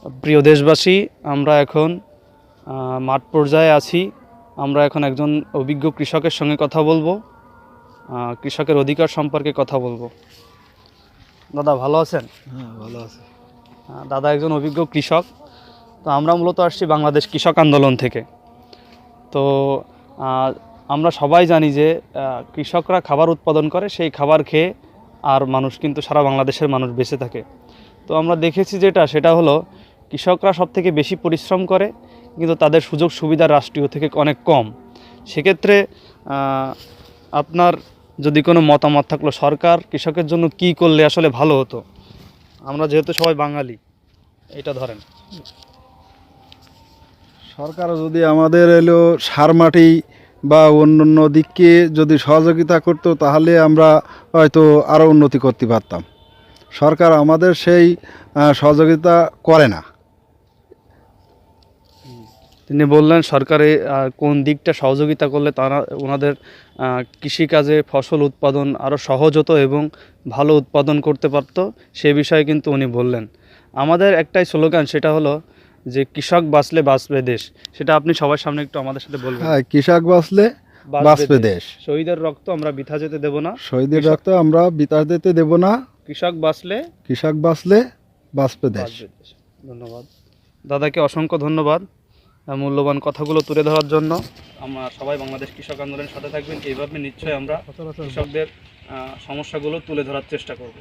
প্রিয় দেশবাসী, আমরা এখন মাঠ পর্যায়ে আছি। আমরা এখন একজন অভিজ্ঞ কৃষকের সঙ্গে কথা বলবো, কৃষকের অধিকার সম্পর্কে কথা বলবো। দাদা ভালো আছেন? হ্যাঁ, ভালো আছে। দাদা একজন অভিজ্ঞ কৃষক। তো আমরা মূলত আসছি বাংলাদেশ কৃষক আন্দোলন থেকে। তো আমরা সবাই জানি যে কৃষকরা খাবার উৎপাদন করে, সেই খাবার খেয়ে আর মানুষ কিন্তু সারা বাংলাদেশের মানুষ বেঁচে থাকে। তো আমরা দেখেছি সেটা হলো কৃষকরা সবথেকে বেশি পরিশ্রম করে, কিন্তু তাদের সুযোগ সুবিধা রাষ্ট্রীয় থেকে অনেক কম। সেক্ষেত্রে আপনার যদি কোনো মতামত থাকলো, সরকার কৃষকের জন্য কী করলে আসলে ভালো হতো? আমরা যেহেতু সবাই বাঙালি, এটা ধরেন। সরকার যদি আমাদের সার মাটি বা অন্যান্য দিককে যদি সহযোগিতা করতো, তাহলে আমরা হয়তো আরও উন্নতি করতে পারতাম। সরকার আমাদের সেই সহযোগিতা করে না। তিনি বললেন সরকারে কোন দিকটা সহযোগিতা করলে তারা ওনাদের কৃষিকাজে ফসল উৎপাদন আরও সহজ হতো এবং ভালো উৎপাদন করতে পারতো, সে বিষয়ে কিন্তু উনি বললেন। আমাদের একটাই স্লোগান, সেটা হলো যে কৃষক বাঁচলে বাঁচবে দেশ। সেটা আপনি সবার সামনে একটু আমাদের সাথে বলবেন। হ্যাঁ, কৃষক বাঁচলে বাঁচবে দেশ। শহীদের রক্ত আমরা বৃথা যেতে দেব না। শহীদের রক্ত আমরা বৃথা যেতে দেব না। কৃষক বাঁচলে বাঁচবে দেশ। ধন্যবাদ দাদাকে, অসংখ্য ধন্যবাদ মূল্যবান কথাগুলো তুলে ধরার জন্য। আমরা সবাই বাংলাদেশ কৃষক আন্দোলনের সাথে থাকবেন। এইভাবে নিশ্চয়ই আমরা কৃষকদের সমস্যাগুলো তুলে ধরার চেষ্টা করব।